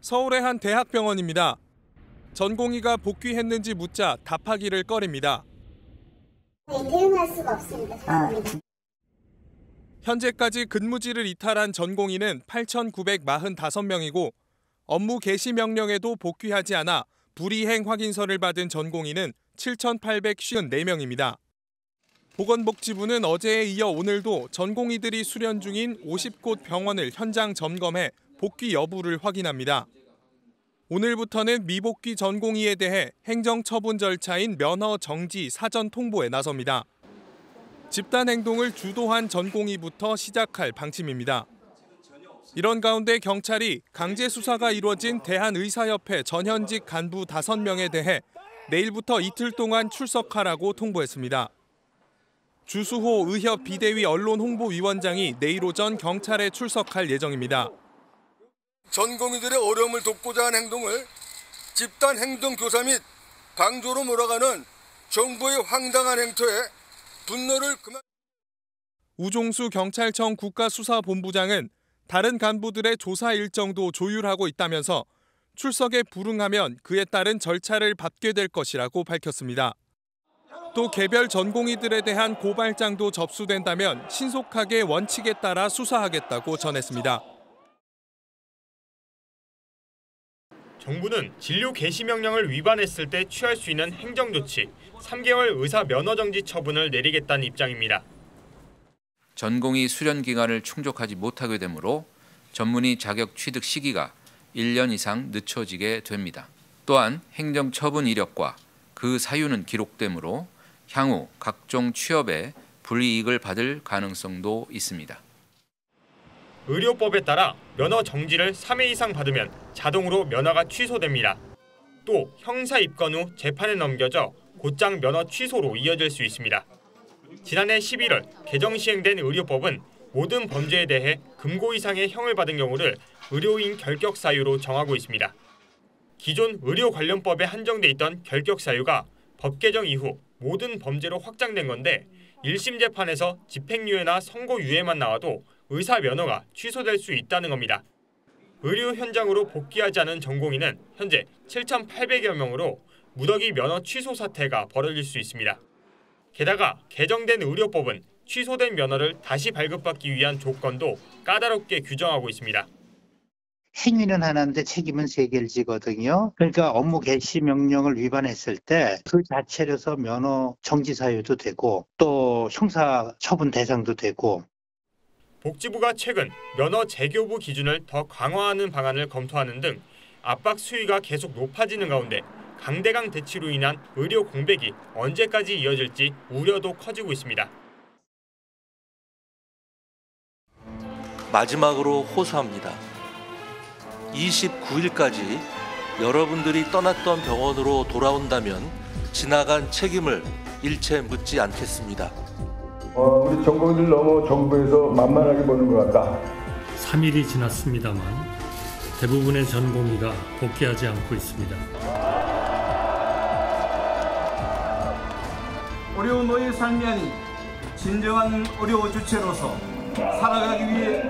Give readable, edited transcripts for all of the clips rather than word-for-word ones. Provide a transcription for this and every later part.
서울의 한 대학병원입니다. 전공의가 복귀했는지 묻자 답하기를 꺼립니다. 대응할 수가 없습니다. 현재까지 근무지를 이탈한 전공의는 8,945명이고 업무 개시 명령에도 복귀하지 않아 불이행 확인서를 받은 전공의는 7,854명입니다. 보건복지부는 어제에 이어 오늘도 전공의들이 수련 중인 50곳 병원을 현장 점검해 복귀 여부를 확인합니다. 오늘부터는 미복귀 전공의에 대해 행정처분 절차인 면허 정지 사전 통보에 나섭니다. 집단 행동을 주도한 전공의부터 시작할 방침입니다. 이런 가운데 경찰이 강제 수사가 이루어진 대한의사협회 전현직 간부 5명에 대해 내일부터 이틀 동안 출석하라고 통보했습니다. 주수호 의협 비대위 언론홍보위원장이 내일 오전 경찰에 출석할 예정입니다. 전공의들의 어려움을 돕고자 하는 행동을 집단 행동 교사 및 강조로 몰아가는 정부의 황당한 행태에 분노를 그만. 우종수 경찰청 국가수사본부장은 다른 간부들의 조사 일정도 조율하고 있다면서 출석에 불응하면 그에 따른 절차를 밟게 될 것이라고 밝혔습니다. 또 개별 전공의들에 대한 고발장도 접수된다면 신속하게 원칙에 따라 수사하겠다고 전했습니다. 정부는 진료 개시 명령을 위반했을 때 취할 수 있는 행정조치 3개월 의사 면허정지 처분을 내리겠다는 입장입니다. 전공의 수련 기간을 충족하지 못하게 되므로 전문의 자격 취득 시기가 1년 이상 늦춰지게 됩니다. 또한 행정처분 이력과 그 사유는 기록되므로 향후 각종 취업에 불이익을 받을 가능성도 있습니다. 의료법에 따라 면허 정지를 3회 이상 받으면 자동으로 면허가 취소됩니다. 또 형사 입건 후 재판에 넘겨져 곧장 면허 취소로 이어질 수 있습니다. 지난해 11월 개정 시행된 의료법은 모든 범죄에 대해 금고 이상의 형을 받은 경우를 의료인 결격 사유로 정하고 있습니다. 기존 의료 관련법에 한정돼 있던 결격 사유가 법 개정 이후 모든 범죄로 확장된 건데 1심 재판에서 집행유예나 선고유예만 나와도 의사 면허가 취소될 수 있다는 겁니다. 의료 현장으로 복귀하지 않은 전공의는 현재 7,800여 명으로 무더기 면허 취소 사태가 벌어질 수 있습니다. 게다가 개정된 의료법은 취소된 면허를 다시 발급받기 위한 조건도 까다롭게 규정하고 있습니다. 행위는 하나인데 책임은 3개를 지거든요. 그러니까 업무 개시 명령을 위반했을 때 그 자체로서 면허 정지 사유도 되고 또 형사 처분 대상도 되고. 복지부가 최근 면허 재교부 기준을 더 강화하는 방안을 검토하는 등 압박 수위가 계속 높아지는 가운데 강대강 대치로 인한 의료 공백이 언제까지 이어질지 우려도 커지고 있습니다. 마지막으로 호소합니다. 29일까지 여러분들이 떠났던 병원으로 돌아온다면 지나간 책임을 일체 묻지 않겠습니다. 우리 전공의들 너무 정부에서 만만하게 보는 것 같다. 3일이 지났습니다만 대부분의 전공의가 복귀하지 않고 있습니다. 어려운 너의 삶이 아닌 진정한 의료 주체로서 살아가기 위해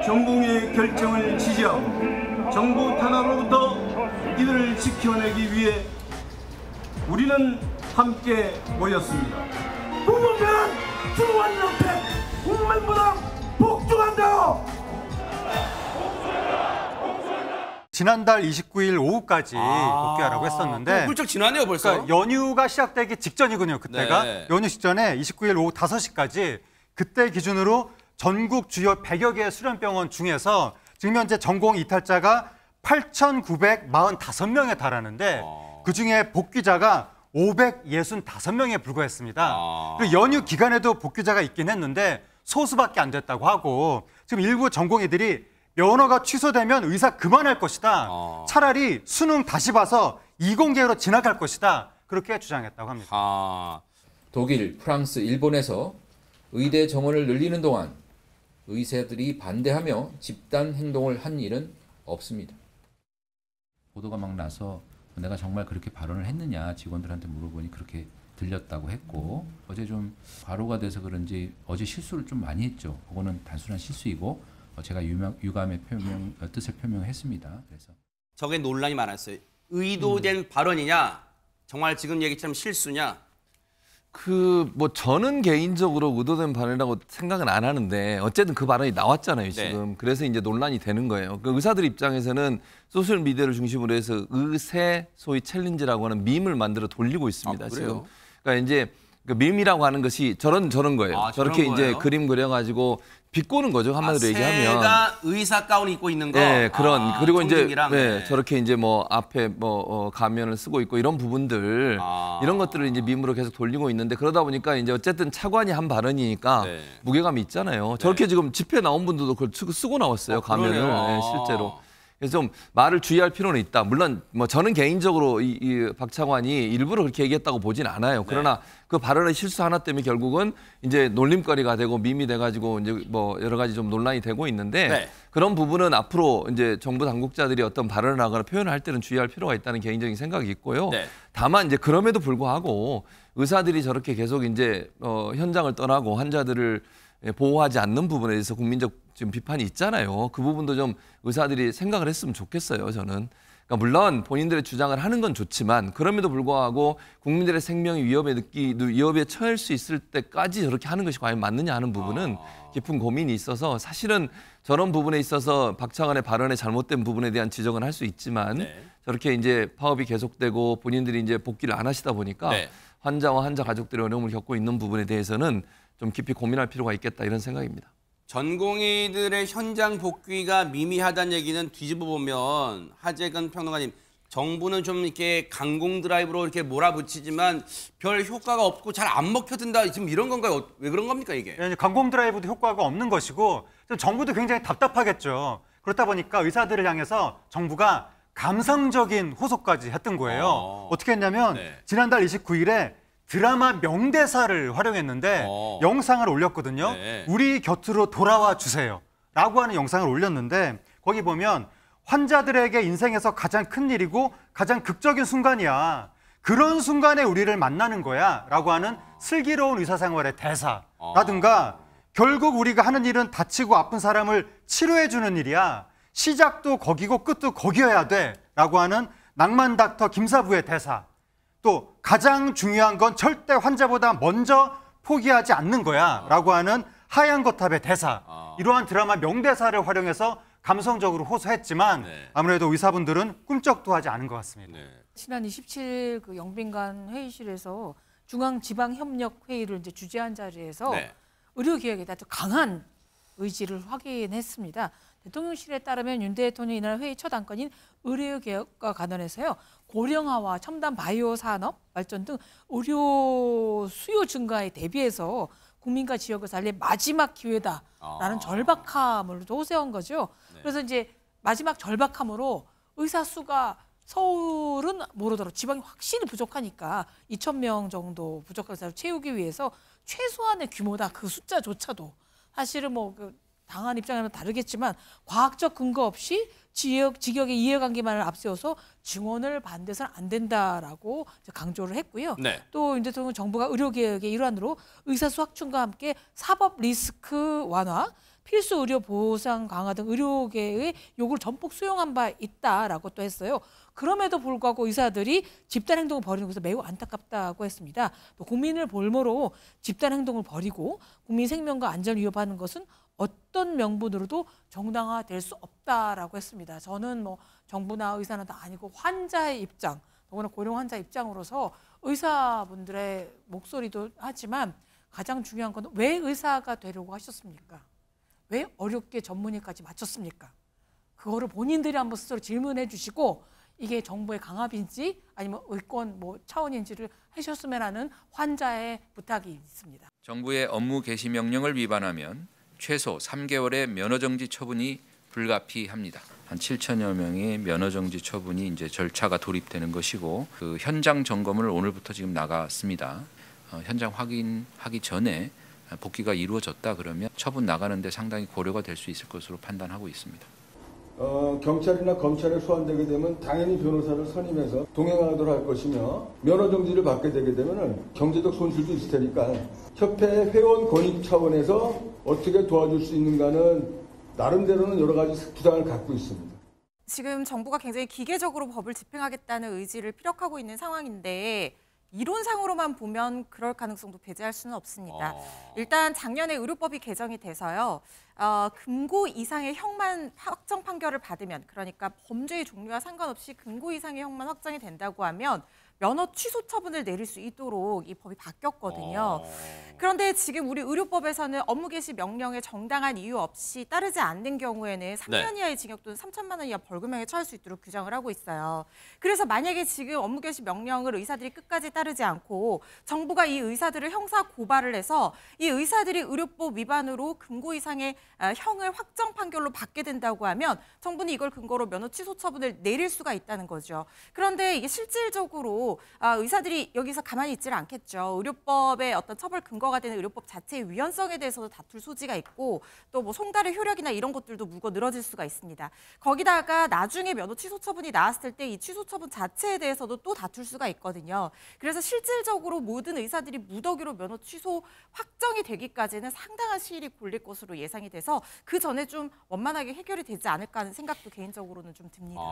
전공의의 결정을 지지하고 정부 탄압으로부터 이들을 지켜내기 위해 우리는 함께 모였습니다. 부모면 중환연패 국민보다 복종한다. 지난달 29일 오후까지 복귀하라고 했었는데 훌쩍 지나네요 벌써. 그러니까 연휴가 시작되기 직전이군요. 그때가 네. 연휴 직전에 29일 오후 5시까지 그때 기준으로 전국 주요 100여 개의 수련병원 중에서 지금 현재 전공 이탈자가 8,945명에 달하는데 그중에 복귀자가 565명에 불과했습니다. 그리고 연휴 기간에도 복귀자가 있긴 했는데 소수밖에 안 됐다고 하고 지금 일부 전공의들이 면허가 취소되면 의사 그만할 것이다. 차라리 수능 다시 봐서 이공계로 진학할 것이다. 그렇게 주장했다고 합니다. 독일, 프랑스, 일본에서 의대 정원을 늘리는 동안 의사들이 반대하며 집단 행동을 한 일은 없습니다. 보도가 막 나서 내가 정말 그렇게 발언을 했느냐 직원들한테 물어보니 그렇게 들렸다고 했고 어제 좀 과로가 돼서 그런지 어제 실수를 좀 많이 했죠. 그거는 단순한 실수이고 제가 유감의 뜻을 표명했습니다. 그래서 저게 논란이 많았어요. 의도된 발언이냐, 정말 지금 얘기처럼 실수냐. 뭐 저는 개인적으로 의도된 발언이라고 생각은 안 하는데 어쨌든 그 발언이 나왔잖아요 지금. 그래서 이제 논란이 되는 거예요. 그 의사들 입장에서는 소셜 미디어를 중심으로 해서 의세 소위 챌린지라고 하는 밈을 만들어 돌리고 있습니다. 지금. 그러니까 이제 그 밈이라고 하는 것이 저런 거예요. 저렇게 이제 그림 그려가지고 비꼬는 거죠 한마디로 얘기하면. 새가 의사 가운 입고 있는 거. 네, 그런 그리고 이제 저렇게 이제 뭐 앞에 가면을 쓰고 있고 이런 부분들 이런 것들을 이제 밈으로 계속 돌리고 있는데 그러다 보니까 이제 어쨌든 차관이 한 발언이니까 무게감이 있잖아요. 저렇게 지금 집회 나온 분들도 그걸 쓰고 나왔어요 가면을 실제로. 그래서 좀 말을 주의할 필요는 있다. 물론 뭐 저는 개인적으로 이 박 차관이 일부러 그렇게 얘기했다고 보진 않아요. 그러나 그 발언의 실수 하나 때문에 결국은 이제 놀림거리가 되고 밈이 돼가지고 이제 뭐 여러 가지 좀 논란이 되고 있는데 그런 부분은 앞으로 이제 정부 당국자들이 어떤 발언을 하거나 표현을 할 때는 주의할 필요가 있다는 개인적인 생각이 있고요. 다만 이제 그럼에도 불구하고 의사들이 저렇게 계속 이제 현장을 떠나고 환자들을 보호하지 않는 부분에 대해서 국민적 지금 비판이 있잖아요. 그 부분도 좀 의사들이 생각을 했으면 좋겠어요, 저는. 그러니까 물론 본인들의 주장을 하는 건 좋지만 그럼에도 불구하고 국민들의 생명이 위협에 처할 수 있을 때까지 저렇게 하는 것이 과연 맞느냐 하는 부분은 깊은 고민이 있어서 사실은 저런 부분에 있어서 박 차관의 발언의 잘못된 부분에 대한 지적은 할 수 있지만 저렇게 이제 파업이 계속되고 본인들이 이제 복귀를 안 하시다 보니까 환자와 환자 가족들이 어려움을 겪고 있는 부분에 대해서는 좀 깊이 고민할 필요가 있겠다 이런 생각입니다. 전공의들의 현장 복귀가 미미하다는 얘기는 뒤집어 보면 하재근 평론가님, 정부는 좀 이렇게 강공 드라이브로 이렇게 몰아붙이지만 별 효과가 없고 잘 안 먹혀든다. 지금 이런 건가요? 왜 그런 겁니까 이게? 강공 드라이브도 효과가 없는 것이고 정부도 굉장히 답답하겠죠. 그렇다 보니까 의사들을 향해서 정부가 감성적인 호소까지 했던 거예요. 어떻게 했냐면 지난달 29일에 드라마 명대사를 활용했는데 영상을 올렸거든요. 우리 곁으로 돌아와 주세요 라고 하는 영상을 올렸는데 거기 보면 환자들에게 인생에서 가장 큰 일이고 가장 극적인 순간이야. 그런 순간에 우리를 만나는 거야 라고 하는 슬기로운 의사생활의 대사라든가 결국 우리가 하는 일은 다치고 아픈 사람을 치료해주는 일이야. 시작도 거기고 끝도 거기여야 돼 라고 하는 낭만 닥터 김사부의 대사. 또 가장 중요한 건 절대 환자보다 먼저 포기하지 않는 거야 라고 하는 하얀 거탑의 대사. 이러한 드라마 명대사를 활용해서 감성적으로 호소했지만 아무래도 의사분들은 꿈쩍도 하지 않은 것 같습니다. 지난 27일 그 영빈관 회의실에서 중앙지방협력회의를 이제 주재한 자리에서 의료개혁에 아주 강한 의지를 확인했습니다. 대통령실에 따르면 윤 대통령이 이날 회의 첫 안건인 의료개혁과 관련해서요. 고령화와 첨단 바이오 산업 발전 등 의료 수요 증가에 대비해서 국민과 지역을 살릴 마지막 기회다라는 절박함을 호소한 거죠. 그래서 이제 마지막 절박함으로 의사 수가 서울은 모르더라도 지방이 확실히 부족하니까 2,000명 정도 부족한 의사를 채우기 위해서 최소한의 규모다. 그 숫자조차도 사실은 뭐 당한 입장에는 다르겠지만 과학적 근거 없이 직역의 이해관계만을 앞세워서 증원을 반대해서는 안 된다라고 강조를 했고요. 또 윤 대통령 정부가 의료개혁의 일환으로 의사수 확충과 함께 사법 리스크 완화, 필수 의료 보상 강화 등 의료계의 요구를 전폭 수용한 바 있다라고 또 했어요. 그럼에도 불구하고 의사들이 집단 행동을 벌이는 것은 매우 안타깝다고 했습니다. 또 국민을 볼모로 집단 행동을 벌이고 국민 생명과 안전을 위협하는 것은 어떤 명분으로도 정당화될 수 없다라고 했습니다. 저는 뭐 정부나 의사나 다 아니고 환자의 입장, 더구나 고령 환자 입장으로서 의사분들의 목소리도 하지만 가장 중요한 건 왜 의사가 되려고 하셨습니까? 왜 어렵게 전문의까지 마쳤습니까? 그거를 본인들이 한번 스스로 질문해 주시고 이게 정부의 강압인지 아니면 의권 차원인지를 하셨으면 하는 환자의 부탁이 있습니다. 정부의 업무 개시 명령을 위반하면 최소 3개월의 면허정지 처분이 불가피합니다. 한 7천여 명의 면허정지 처분이 이제 절차가 도입되는 것이고 그 현장 점검을 오늘부터 지금 나갔습니다. 현장 확인하기 전에 복귀가 이루어졌다 그러면 처분 나가는데 상당히 고려가 될 수 있을 것으로 판단하고 있습니다. 경찰이나 검찰에 소환되게 되면 당연히 변호사를 선임해서 동행하도록 할 것이며 면허정지를 받게 되게 되면 경제적 손실도 있을 테니까 협회 회원 권익 차원에서 어떻게 도와줄 수 있는가는 나름대로는 여러 가지 부담을 갖고 있습니다. 지금 정부가 굉장히 기계적으로 법을 집행하겠다는 의지를 피력하고 있는 상황인데 이론상으로만 보면 그럴 가능성도 배제할 수는 없습니다. 일단 작년에 의료법이 개정이 돼서요. 금고 이상의 형만 확정 판결을 받으면, 그러니까 범죄의 종류와 상관없이 금고 이상의 형만 확정이 된다고 하면 면허 취소 처분을 내릴 수 있도록 이 법이 바뀌었거든요. 그런데 지금 우리 의료법에서는 업무 개시 명령에 정당한 이유 없이 따르지 않는 경우에는 3년 이하의 징역 또는 3천만 원 이하 벌금형에 처할 수 있도록 규정을 하고 있어요. 그래서 만약에 지금 업무 개시 명령을 의사들이 끝까지 따르지 않고 정부가 이 의사들을 형사 고발을 해서 이 의사들이 의료법 위반으로 금고 이상의 형을 확정 판결로 받게 된다고 하면 정부는 이걸 근거로 면허 취소 처분을 내릴 수가 있다는 거죠. 그런데 이게 실질적으로 의사들이 여기서 가만히 있지를 않겠죠. 의료법의 어떤 처벌 근거가 되는 의료법 자체의 위헌성에 대해서도 다툴 소지가 있고 또 뭐 송달의 효력이나 이런 것들도 무거 늘어질 수가 있습니다. 거기다가 나중에 면허 취소 처분이 나왔을 때 이 취소 처분 자체에 대해서도 또 다툴 수가 있거든요. 그래서 실질적으로 모든 의사들이 무더기로 면허 취소 확정이 되기까지는 상당한 시일이 걸릴 것으로 예상이 돼서 그 전에 좀 원만하게 해결이 되지 않을까 하는 생각도 개인적으로는 좀 듭니다.